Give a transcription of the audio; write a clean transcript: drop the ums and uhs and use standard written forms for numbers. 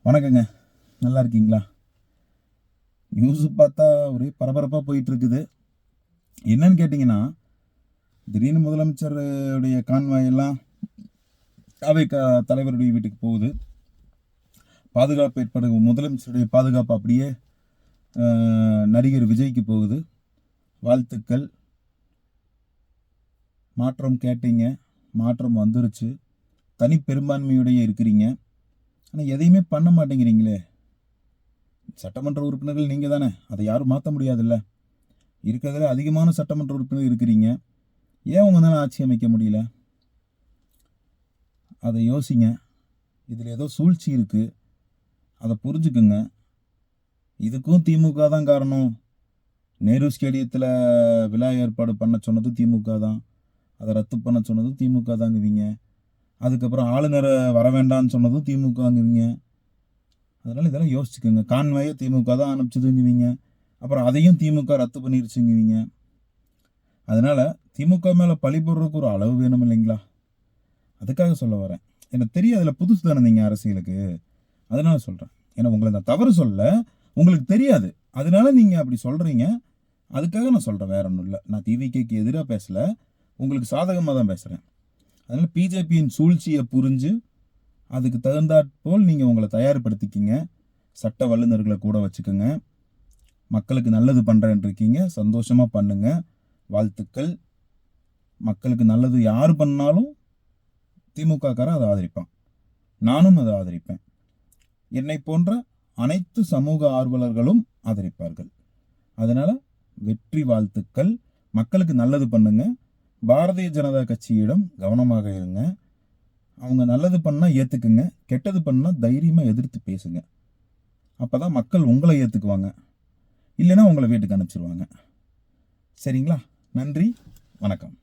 வணக்கங்க. நல்லா இருக்கீங்களா? நியூஸ் பார்த்தா ஒரே பரபரப்பாக போயிட்டு இருக்குது. என்னன்னு கேட்டிங்கன்னா, திடீர்னு முதலமைச்சர் உடைய கான்வாய் எல்லாம் அவை தலைவருடைய வீட்டுக்கு போகுது. பாதுகாப்பு ஏற்பாடு முதலமைச்சருடைய பாதுகாப்பு அப்படியே நடிகர் விஜய்க்கு போகுது. வாழ்த்துக்கள். மாற்றம் கேட்டீங்க, மாற்றம் வந்துருச்சு. தனி பெரும்பான்மையுடைய இருக்கிறீங்க. ஆனால் எதையுமே பண்ண மாட்டேங்கிறீங்களே. சட்டமன்ற உறுப்பினர்கள் நீங்கள் தானே, அதை யாரும் மாற்ற முடியாதுல்ல. இருக்கிறதுல அதிகமான சட்டமன்ற உறுப்பினர் இருக்கிறீங்க. ஏன் உங்களால் ஆட்சி அமைக்க முடியல? அதை யோசிங்க. இதில் ஏதோ சூழ்ச்சி இருக்குது, அதை புரிஞ்சுக்குங்க. இதுக்கும் திமுக தான் காரணம். நேரு ஸ்டேடியத்தில் விழா ஏற்பாடு பண்ண சொன்னது திமுக தான், அதை ரத்து பண்ண சொன்னது திமுக தாங்குவீங்க. அதுக்கப்புறம் ஆளுநரை வர வேண்டாம்னு சொன்னதும் திமுகங்குவீங்க. அதனால் இதெல்லாம் யோசிச்சுக்கோங்க. கான்வாயை திமுக தான் அனுப்பிச்சதுங்குவீங்க, அப்புறம் அதையும் திமுக ரத்து பண்ணிருச்சுங்குவீங்க. அதனால் திமுக மேலே பழி போடுறதுக்கு ஒரு அளவு வேணும் இல்லைங்களா? அதுக்காக சொல்ல வரேன். எனக்கு தெரியும், அதில் புதுசு தானே நீங்கள் அரசியலுக்கு, அதனால சொல்கிறேன். ஏன்னா உங்களை நான் தவறு சொல்ல, உங்களுக்கு தெரியாது, அதனால நீங்கள் அப்படி சொல்கிறீங்க. அதுக்காக நான் சொல்கிறேன், வேற ஒன்றும் இல்லை. நான் டிவிகேக்கு எதிராக பேசலை, உங்களுக்கு சாதகமாக தான் பேசுகிறேன். அதனால் பிஜேபியின் சூழ்ச்சியை புரிஞ்சு அதுக்கு தகுந்தாற்போல் நீங்கள் உங்களை தயார்படுத்திக்கிங்க. சட்ட வல்லுநர்களை கூட வச்சுக்கோங்க. மக்களுக்கு நல்லது பண்ணுறேன்னு இருக்கீங்க, சந்தோஷமாக பண்ணுங்க. வாழ்த்துக்கள். மக்களுக்கு நல்லது யார் பண்ணாலும் திமுககாரன் அதை ஆதரிப்பான், நானும் அதை ஆதரிப்பேன். என்னை போன்ற அனைத்து சமூக ஆர்வலர்களும் ஆதரிப்பார்கள். அதனால் வெற்றி வாழ்த்துக்கள். மக்களுக்கு நல்லது பண்ணுங்க. பாரதிய ஜனதா கட்சியிடம் கவனமாக இருங்க. அவங்க நல்லது பண்ணால் ஏற்றுக்குங்க, கெட்டது பண்ணால் தைரியமாக எதிர்த்து பேசுங்க. அப்போ தான் மக்கள் உங்களை ஏற்றுக்குவாங்க, இல்லைன்னா உங்களை வீட்டுக்கு அனுப்பிச்சிருவாங்க. சரிங்களா? நன்றி, வணக்கம்.